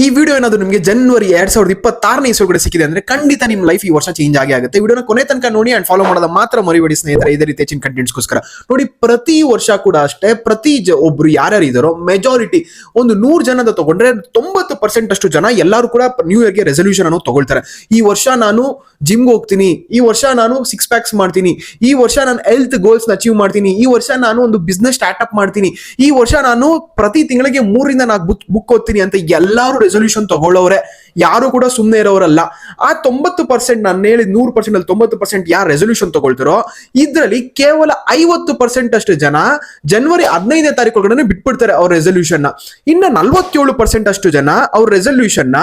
ಈ ವಿಡಿಯೋ ಏನಾದ್ರು ನಿಮಗೆ ಜನವರಿ 2026ನೇ ಇಸ್ವಿಗೆ ಸಿಕ್ಕಿದೆ ಅಂದ್ರೆ ಖಂಡಿತ ನಿಮ್ಮ ಲೈಫ್ ಈ ವರ್ಷ ಚೇಂಜ್ ಆಗುತ್ತೆ. ವಿಡಿಯೋನ ಕೊನೆ ತನಕ ನೋಡಿ ಅಂಡ್ ಫಾಲೋ ಮಾಡೋದ ಮಾತ್ರ ಮರಿಬೇಡಿ ಸ್ನೇಹಿತರೆ. ಇದೇ ರೀತಿ ಹೆಚ್ಚಿನ ಕಂಟೆಂಟ್ಸ್ಗೋಸ್ಕರ ನೋಡಿ, ಪ್ರತಿ ವರ್ಷ ಕೂಡ ಅಷ್ಟೇ ಒಬ್ರು ಯಾರ್ಯಾರು ಇದಾರೋ ಮೆಜಾರಿಟಿ ಒಂದು 100 ಜನದ ತಗೊಂಡ್ರೆ 90% ಅಷ್ಟು ಜನ ಎಲ್ಲರೂ ಕೂಡ ನ್ಯೂ ಇಯರ್ಗೆ ರೆಸಲ್ಯೂಷನ್ ಅನ್ನು ತಗೊಳ್ತಾರೆ. ಈ ವರ್ಷ ನಾನು ಜಿಮ್ಗೆ ಹೋಗ್ತೀನಿ, ಈ ವರ್ಷ ನಾನು 6 ಪ್ಯಾಕ್ಸ್ ಮಾಡ್ತೀನಿ, ಈ ವರ್ಷ ನಾನು ಹೆಲ್ತ್ ಗೋಲ್ಸ್ ಅಚೀವ್ ಮಾಡ್ತೀನಿ, ಈ ವರ್ಷ ನಾನು ಒಂದು ಬಿಸ್ನೆಸ್ ಸ್ಟಾರ್ಟ್ಅಪ್ ಮಾಡ್ತೀನಿ, ಈ ವರ್ಷ ನಾನು ಪ್ರತಿ ತಿಂಗಳಿಗೆ 3 ರಿಂದ 4 ಬುಕ್ ಓದ್ತೀನಿ ಅಂತ ಎಲ್ಲರೂ ರೆಸಲ್ಯೂಷನ್ ತಗೊಳ್ಳೋರೆ. ಯಾರು ಕೂಡ ಸುಮ್ಮನೆ ಇರೋರಲ್ಲ. ಆ 90%, ನಾನು ಹೇಳಿದ 100% ಅಲ್ಲಿ 90% ಯಾರು ರೆಸಲ್ಯೂಷನ್ ತಗೊಳ್ತಾರೋ ಇದ್ರಲ್ಲಿ ಕೇವಲ 50% ಅಷ್ಟು ಜನ ಜನವರಿ 15ನೇ ತಾರೀಕು ಒಳಗಡೆ ಬಿಟ್ಬಿಡ್ತಾರೆ ಅವ್ರ ರೆಸಲ್ಯೂಷನ್ ನ. ಇನ್ನ 47% ಅಷ್ಟು ಜನ ಅವ್ರ ರೆಸಲ್ಯೂಷನ್ ನ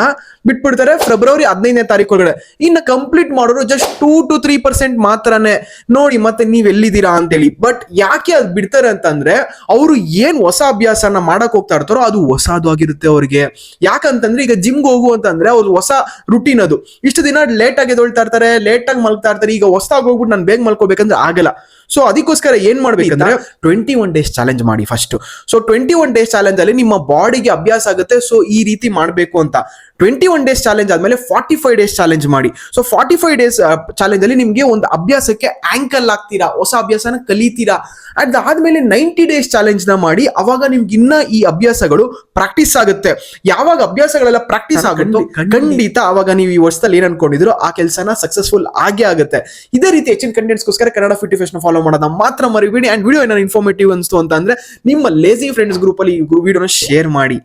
ಬಿಟ್ಬಿಡ್ತಾರೆ ಫೆಬ್ರವರಿ 15ನೇ ತಾರೀಕು ಒಳಗಡೆ. ಇನ್ನ ಕಂಪ್ಲೀಟ್ ಮಾಡೋರು ಜಸ್ಟ್ 2 to 3% ಮಾತ್ರನೇ. ನೋಡಿ ಮತ್ತೆ ನೀವ್ ಎಲ್ಲಿದ್ದೀರಾ ಅಂತೇಳಿ. ಬಟ್ ಯಾಕೆ ಅದು ಬಿಡ್ತಾರೆ ಅಂತಂದ್ರೆ ಅವರು ಏನ್ ಹೊಸ ಅಭ್ಯಾಸನ ಮಾಡಕ್ ಹೋಗ್ತಾ ಇರ್ತಾರೋ ಅದು ಹೊಸದು ಆಗಿರುತ್ತೆ ಅವ್ರಿಗೆ. ಯಾಕಂತಂದ್ರೆ ಈಗ ಜಿಮ್ಗೆ ಹೋಗು ಅಂತಂದ್ರೆ ಅವ್ರು ಹೊಸ ರುಟೀನ್ ಅದು. ಇಷ್ಟು ದಿನ ಲೇಟ್ ಆಗಿ ಎದ್ದೇಳ್ತಾ ಇರ್ತಾರೆ, ಲೇಟ್ ಆಗಿ ಮಲ್ಗ್ತಾ ಇರ್ತಾರೆ. ಈಗ ಹೊಸದಾಗಿ ಹೋಗ್ಬಿಟ್ಟು ನಾನು ಬೇಗ ಮಲ್ಕೋಬೇಕಂದ್ರೆ ಆಗಲ್ಲ. ಸೊ ಅದಕ್ಕೋಸ್ಕರ ಏನ್ ಮಾಡ್ಬೇಕಂದ್ರೆ 21 ಡೇಸ್ ಚಾಲೆಂಜ್ ಮಾಡಿ ಫಸ್ಟ್. ಸೊ 21 ಡೇಸ್ ಚಾಲೆಂಜ್ ಅಲ್ಲಿ ನಿಮ್ಮ ಬಾಡಿಗೆ ಅಭ್ಯಾಸ ಆಗುತ್ತೆ. ಸೊ ಈ ರೀತಿ ಮಾಡ್ಬೇಕು ಅಂತ 21 ಡೇಸ್ ಚಾಲೆಂಜ್ ಆದ್ಮೇಲೆ 45 ಡೇಸ್ ಚಾಲೆಂಜ್ ಮಾಡಿ. ಸೊ 45 ಡೇಸ್ ಚಾಲೆಂಜ್ ಅಲ್ಲಿ ನಿಮ್ಗೆ ಒಂದು ಅಭ್ಯಾಸಕ್ಕೆ ಆಂಕಲ್ ಆಗ್ತೀರಾ, ಹೊಸ ಅಭ್ಯಾಸನ ಕಲಿತೀರಾ. ಅದಾದ್ಮೇಲೆ 90 ಡೇಸ್ ಚಾಲೆಂಜ್ ನ ಮಾಡಿ. ಅವಾಗ ನಿಮ್ಗೆ ಇನ್ನ ಈ ಅಭ್ಯಾಸಗಳು ಪ್ರಾಕ್ಟೀಸ್ ಆಗುತ್ತೆ. ಯಾವಾಗ ಅಭ್ಯಾಸಗಳೆಲ್ಲ ಪ್ರಾಕ್ಟೀಸ್ ಆಗುತ್ತೋ ಖಂಡಿತ ಅವಾಗ ನೀವು ಈ ವರ್ಷದಲ್ಲಿ ಏನ್ ಅನ್ಕೊಂಡಿದ್ರು ಆ ಕೆಲಸನ ಸಕ್ಸಸ್ಫುಲ್ ಆಗೇ ಆಗುತ್ತೆ. ಇದೇ ರೀತಿ ಹೆಚ್ಚಿನ ಕಂಟೆಂಟ್ಸ್ಗೋಸ್ಕರ ಕನ್ನಡ ಫಿಟ್ಟಿ ಫೆಸ್ಟ್ ಫಾಲೋ ಮಾಡೋದ ಮಾತ್ರ ಮರಿಬೇಡಿ. ಅಂಡ್ ವಿಡಿಯೋ ಏನಾದ್ರು ಇನ್ಫಾರ್ಮೇಟಿವ್ ಅನ್ಸ್ತು ಅಂತ ಅಂದ್ರೆ ನಿಮ್ಮ ಲೇಸಿ ಫ್ರೆಂಡ್ಸ್ ಗ್ರೂಪ್ ಅಲ್ಲಿ ಈ ವಿಡಿಯೋನ ಶೇರ್ ಮಾಡಿ.